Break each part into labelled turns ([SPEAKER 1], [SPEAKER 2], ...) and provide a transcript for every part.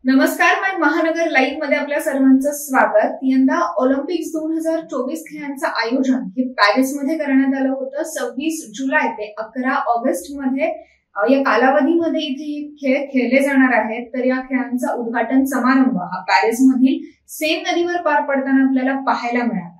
[SPEAKER 1] नमस्कार, मैं महानगर लाईव्ह मध्ये आपल्या सर्वांचं स्वागत। यंदा ऑलिम्पिक्स 2024 खेळांचं आयोजन हे पॅरिसमध्ये करण्यात आलं होतं। 26 जुलै ते 11 ऑगस्ट मध्ये या कालावधीमध्ये इथे खेळ खेळले जाणार आहेत। तर या खेळांचा उद्घाटन समारंभ हा पॅरिसमधील सेन नदीवर पार पडताना आपल्याला पाहायला मिळाला।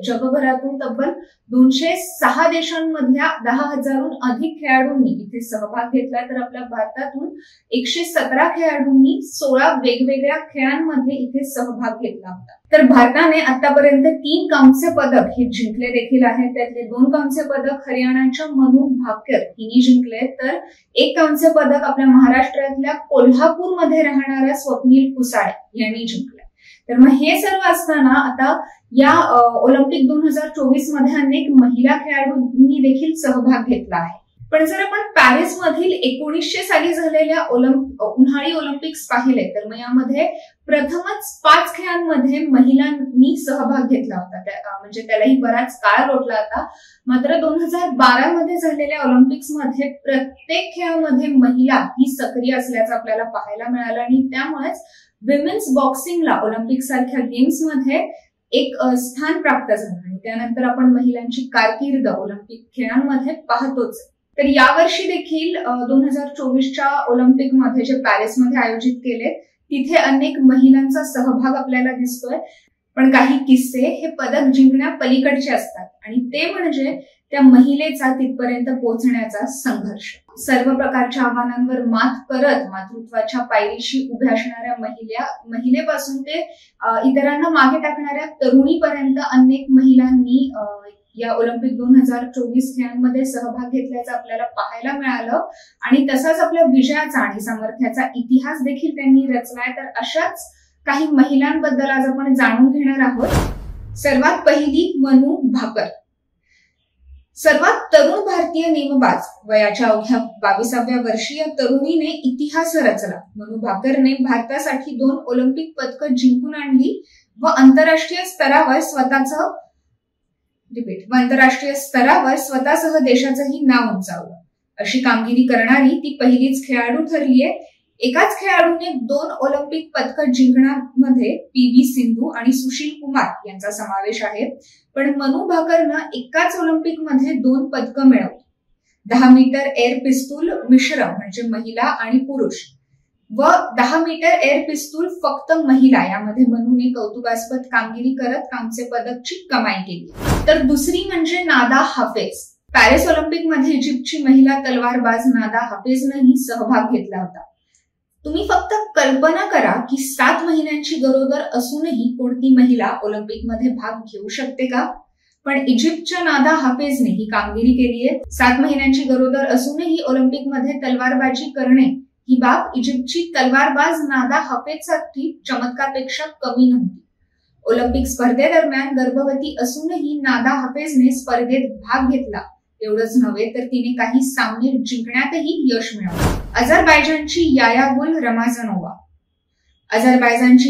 [SPEAKER 1] जगभरातून तब्बल 206 देशांमधल्या 10,000हून अधिक खेळाडूंनी इथे सहभाग घेतला। तर आपल्या भारतातून 117 खेळाडूंनी 16 वेगवेगळ्या खेळांमध्ये इथे सहभाग घेतला होता। तर भारताने आतापर्यंत 3 कांस्य पदक हे जिंकले देखील आहेत। त्यातले 2 कांस्य पदक हरियाणाच्या मनु भाकर हिने जिंकले, तर 1 कांस्य पदक आपल्या महाराष्ट्रातल्या कोल्हापूरमध्ये राहणाऱ्या स्वप्नील कुसाळे यांनी जिंकले। तर मग हे सर्व असताना आता या ऑलिम्पिक 2024 मध्ये अनेक महिला खेळाडूंनी देखील सहभाग घेतला आहे। पण जर आपण पॅरिस मधील 1900 साली झालेल्या उन्हाळी ऑलिम्पिक्स पाहिले तर मग यामध्ये प्रथमच 5 खेळांमध्ये महिलांनी सहभाग घेतला होता। म्हणजे त्यालाही बराच काळ लोटला होता। मात्र 2012 मध्ये झालेल्या ऑलिम्पिक्स मध्ये प्रत्येक खेळामध्ये महिला ही सक्रिय असल्याचं आपल्याला पाहायला मिळालं आणि त्यामुळेच विमेन्स बॉक्सिंगला ऑलिम्पिक सारख्या गेम्स मध्ये एक स्थान प्राप्त झालं आणि त्यानंतर आपण महिलांची कारकीर्द ऑलिम्पिक खेळांमध्ये पाहतोच। तर यावर्षी देखील 2024च्या ऑलिम्पिक मध्ये जे पॅरिसमध्ये आयोजित केले तिथे अनेक महिलांचा सहभाग आपल्याला दिसतोय। पण काही किस्से हे पदक जिंकण्या पलीकडचे असतात आणि ते म्हणजे त्या महिलेचा तिथपर्यंत पोहोचण्याचा संघर्ष। सर्व प्रकारच्या आव्हानांवर मात करत मातृत्वाच्या पायरीशी उभ्या असणाऱ्या महिलेपासून ते इतरांना मागे टाकणाऱ्या तरुणीपर्यंत अनेक महिलांनी या ऑलिम्पिक 2024 खेळांमध्ये सहभाग घेतल्याचं आपल्याला पाहायला मिळालं आणि तसाच आपल्या विजयाचा आणि सामर्थ्याचा इतिहास देखील त्यांनी रचलाय। तर अशाच काही महिलांबद्दल आज आपण जाणून घेणार आहोत। सर्वात पहिली मनु भाकर, सर्वात तरुण भारतीय नेमबाज, वयाच्या अवघ्या 22व्या वर्षी या तरुणीने इतिहास रचला। मनु भाकरने भारतासाठी 2 ऑलिम्पिक पदकं जिंकून आणली व आंतरराष्ट्रीय स्तरावर स्वतःसह देशाचंही नाव उंचावलं। अशी कामगिरी करणारी ती पहिलीच खेळाडू ठरलीये। एकाच खेळाडूने 2 ऑलिम्पिक पदकं जिंकण्यामध्ये पी.व्ही. सिंधू आणि सुशील कुमार यांचा समावेश आहे। पण मनु भाकरनं एकाच ऑलिम्पिक मध्ये 2 पदकं मिळवली। 10 मीटर एअर पिस्तूल मिश्र म्हणजे महिला आणि पुरुष व 10 मीटर एअर पिस्तूल फक्त महिला यामध्ये मनुने कौतुकास्पद कामगिरी करत कांस्य पदकची कमाई केली। तर दुसरी म्हणजे नादा हाफेज। पॅरिस ऑलिम्पिक मध्ये इजिप्तची महिला तलवारबाज नादा हाफेजनेही सहभाग घेतला होता। तुम्ही फक्त कल्पना करा की 7 महिन्यांची गरोदर असूनही कोणती महिला ऑलिम्पिक मध्ये भाग घेऊ शकते का? पण इजिप्तच्या नादा हाफेजने ही कामगिरी केली आहे। 7 महिन्यांची गरोदर असूनही ऑलिम्पिक मध्ये तलवारबाजी करणे ही बाब इजिप्तची तलवारबाज नादा हाफेजसाठी चमत्कारापेक्षा कमी नव्हती। ऑलिम्पिक स्पर्धेदरम्यान गर्भवती असूनही नादा हाफेजने स्पर्धेत भाग घेतला। एवढंच नव्हे तर तिने काही सामने जिंकण्यातही यश मिळवलं। अझरबैजानची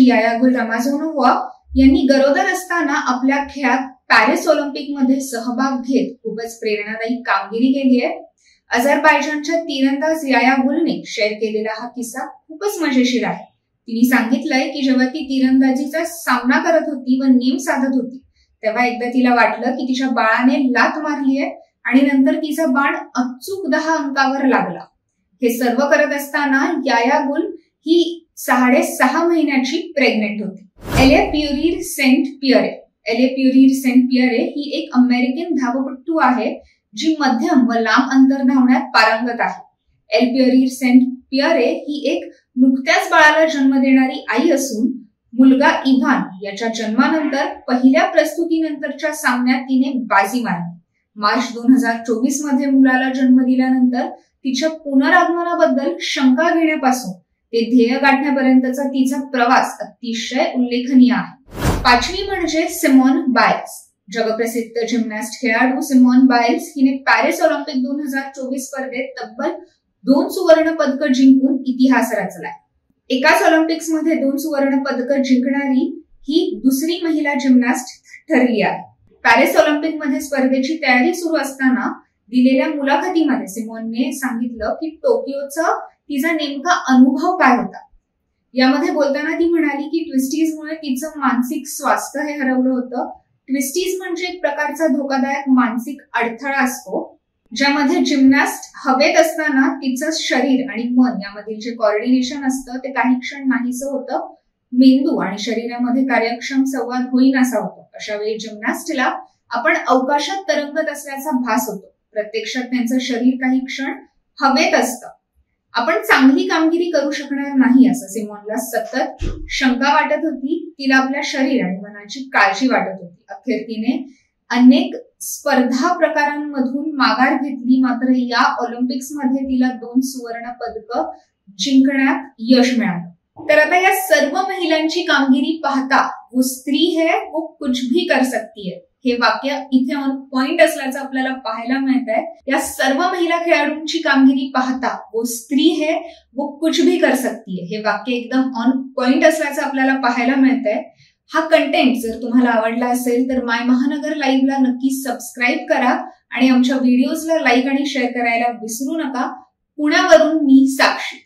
[SPEAKER 1] यायागुल रमाझोनोव्हा यांनी गरोदर असताना आपल्या खेळात पॅरिस ऑलिम्पिक मध्ये सहभाग घेत खूपच प्रेरणादायी कामगिरी केली आहे। अझरबैजानच्या तीरंदाज यायागुलने शेअर केलेला हा किस्सा खूपच मजेशीर आहे। तिने सांगितलंय की जेव्हा ती तीरंदाजीचा सामना करत होती व नेम साधत होती तेव्हा एकदा तिला वाटलं की तिच्या बाळाने लाथ मारलीये आणि नंतर तिचा बाण अचूक 10 अंकावर लागला। हे सर्व करत असताना यायागुल ही 6.5 महिन्याची प्रेग्नेंट होती। एले प्युरीर सेंट पियरे ही एक अमेरिकन धावपटू आहे जी मध्यम व लांब अंतर धावण्यात पारंगत आहे। एल प्युरीर सेंट पियरे ही एक नुकत्याच बाळाला जन्म देणारी आई असून मुलगा इव्हान याच्या जन्मानंतर पहिल्या प्रस्तुतीनंतरच्या सामन्यात तिने बाजी मारली। मार्च 2024 मध्ये मुलाला जन्म दिल्यानंतर तिच्या पुनरागमनाबद्दल शंका घेण्यापासून ते ध्येय गाठण्यापर्यंतचा तिचा प्रवास अतिशय उल्लेखनीय आहे। 5वी म्हणजे सिमोन बाइल्स। जगप्रसिद्ध जिम्नॅस्ट खेळाडू सिमोन बाइल्स हिने पॅरिस ऑलिम्पिक 2024 स्पर्धेत तब्बल 2 सुवर्ण पदकं जिंकून इतिहास रचलाय। एकाच ऑलिम्पिक्स मध्ये 2 सुवर्ण पदकं जिंकणारी ही दुसरी महिला जिम्नॅस्ट ठरली आहे। पॅरिस ऑलिम्पिक मध्ये स्पर्धेची तयारी सुरू असताना दिलेल्या मुलाखतीमध्ये सिमोनने सांगितलं की टोकियोचा तिचा नेमका अनुभव काय होता। यामध्ये बोलताना ती म्हणाली की ट्विस्टीजमुळे तिचं मानसिक स्वास्थ्य हे हरवलं होतं. ट्विस्टीज म्हणजे एक प्रकारचा धोकादायक मानसिक अडथळा असतो, ज्यामध्ये जिम्नॅस्ट हवेत असताना तिचं शरीर आणि मन यामधील जे कॉर्डिनेशन असतं ते काही क्षण नाहीसं होतं. मेंदू आणि शरीरामध्ये कार्यक्षम संवाद होईनासा होतो. अशा वेळी जिम्नॅस्टला आपण अवकाशात तरंगत असल्याचा भास होतो. प्रत्यक्षात त्यांचं शरीर काही क्षण हवेत असतं. आपण चांगली कामगिरी करू शकणार नाही असं सिमोनला सतत शंका वाटत होती. तिला आपल्या शरीर आणि मनाची काळजी वाटत होती. अखेर तिने अनेक स्पर्धा प्रकारांमधून माघार घेतली, मात्र या ऑलिम्पिक्समध्ये तिला 2 सुवर्ण पदकं जिंकण्यात यश मिळालं. तर आता या सर्व महिलांची कामगिरी पाहता वो स्त्री है वो कुछ भी कर सकती है हे वाक्य इथे ऑन पॉइंट असल्याचं आपल्याला पाहायला मिळत आहे. या सर्व महिला खेळाडूंची कामगिरी पाहता वो स्त्री है वो कुछ भी कर सकती है हे वाक्य एकदम ऑन पॉइंट असल्याचं आपल्याला पाहायला मिळत आहे. हा कंटेंट जर तुम्हाला आवडला असेल तर माय महानगर लाईव्हला नक्की सबस्क्राईब करा आणि आमच्या व्हिडिओजला लाईक आणि शेअर करायला विसरू नका. पुण्यावरून मी साक्षी.